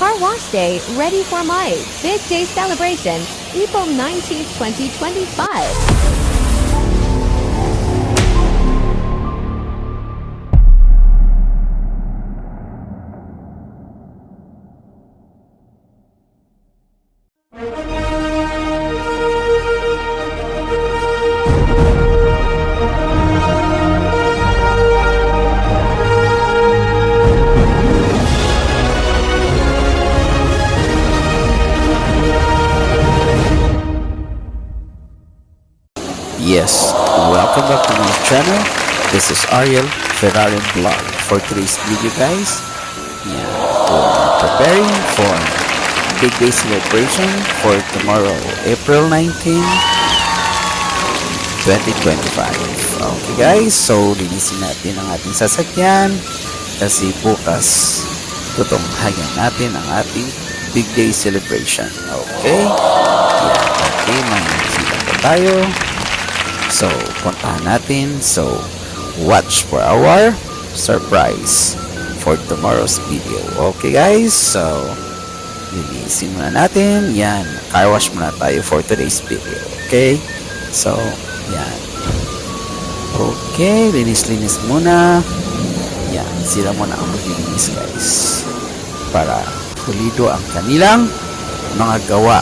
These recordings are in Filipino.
Car Wash Day ready for my Big Day celebration, April 19, 2025. Yes, welcome back to my channel. This is Ariel Ferrari Vlog. For today's video guys, we're preparing for Big Day celebration for tomorrow, April 19, 2025. Okay guys, so linisin natin ang ating sasakyan kasi bukas tutunghayan natin ang ating Big Day celebration. Okay? Okay, may nakita po tayo. So, puntahan natin. So, watch for our surprise for tomorrow's video. Okay guys, so linisin muna natin. Yan, car wash muna tayo for today's video. Okay, so yan. Okay, linis-linis muna. Yan, sila muna ang maglilinis guys para pulido ang kanilang mga gawa.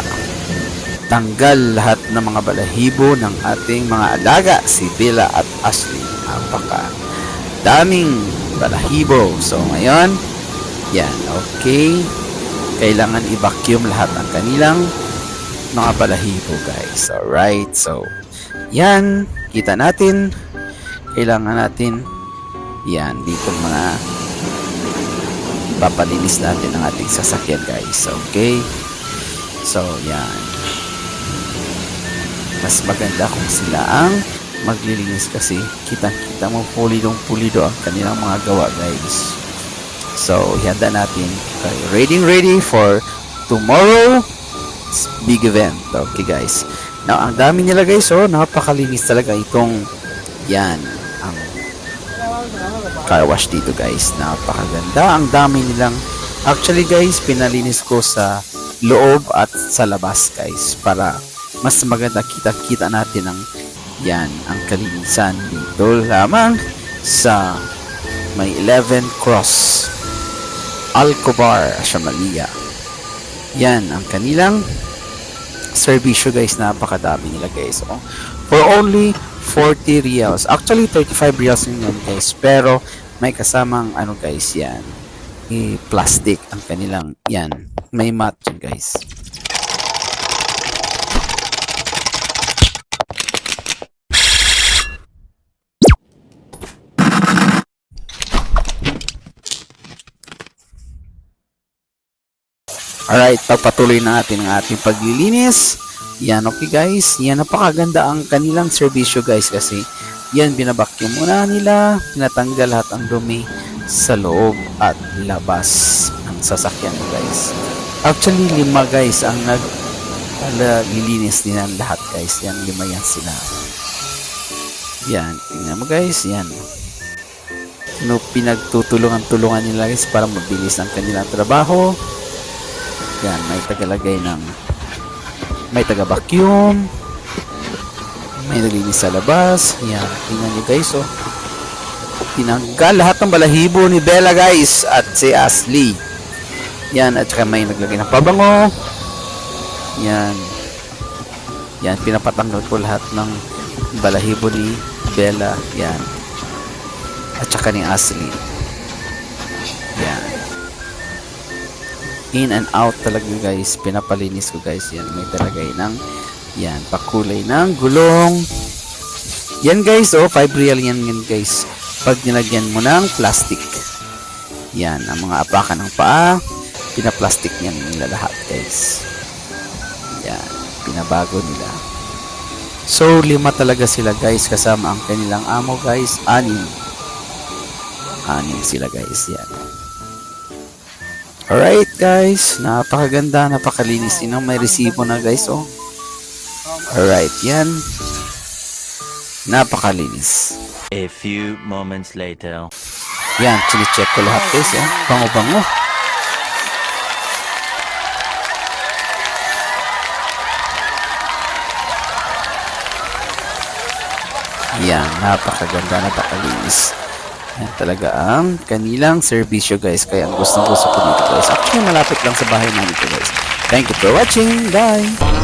Tanggal lahat ng mga balahibo ng ating mga alaga, si Bella at Ashley. Napaka daming balahibo. So ngayon, yan, okay. Kailangan i-vacuum lahat ng kanilang mga balahibo guys. Alright, so yan, kita natin. Kailangan natin, yan, dito mga papalinis natin ang ating sasakyan guys. Okay, so yan. Mas maganda kung sila ang maglilinis kasi kitang-kita mo pulidong-pulido ang kanilang mga gawa guys. So, ihanda natin. Okay, ready for tomorrow big event. Okay guys. Now, ang dami nila guys. Oh, napakalinis talaga itong yan, ang car wash dito guys. Napakaganda. Ang dami nilang actually guys, pinalinis ko sa loob at sa labas guys para mas maganda kita natin ang yan, ang kalinisan dito lamang sa may 11 Cross Alcobar, Shamalia. Yan ang kanilang serbisyo guys. Napakadami nila guys. Oh, for only 40 reals. Actually 35 reals yun guys, pero may kasamang ano guys, yan, plastic ang kanilang yan, may mat yun guys. Alright, pagpatuloy natin ang ating paglilinis. Yan, okay guys. Yan, napakaganda ang kanilang serbisyo guys kasi yan, binabakyum muna nila, tinatanggal lahat ang dumi sa loob at labas ng sasakyan guys. Actually, 5 guys ang naglilinis nila lahat guys. Yan, 5 yan sila. Yan, tingnan mo guys, yan. Pinagtutulungan nila guys para mabilis ang kanilang trabaho. Yan, may tagalagay ng may taga-vacuum, may naglinis sa labas. Yan, tingnan nyo guys, oh. Tinanggal lahat ng balahibo ni Bella guys at si Ashley. Yan, at saka may naglagay ng pabango. Yan. Yan, pinapatanggal ko lahat ng balahibo ni Bella. Yan. At saka ni Ashley. Yan. In and out talaga guys, pinapalinis ko guys. Yan, may talagay ng yan, pakulay ng gulong. Yan guys, oh, 5 real yan guys pag nilagyan mo ng plastic. Yan, ang mga apakan ng paa, pinaplastic yan nila lahat guys. Yan, pinabago nila. So 5 talaga sila guys, kasama ang kanilang amo guys. 6 sila guys. Yan. Alright guys, napakaganda, napakalinis. May resibo na guys, oh. Alright, yan. Napakalinis. A few moments later. Yan, chine-check ko lahat guys, eh. Bango-bango. Yan, napakaganda, napakalinis. Yan talaga ang kanilang serbisyo guys. Kaya ang gustong gusto ko dito guys. Actually malapit lang sa bahay namin ito guys. Thank you for watching. Bye!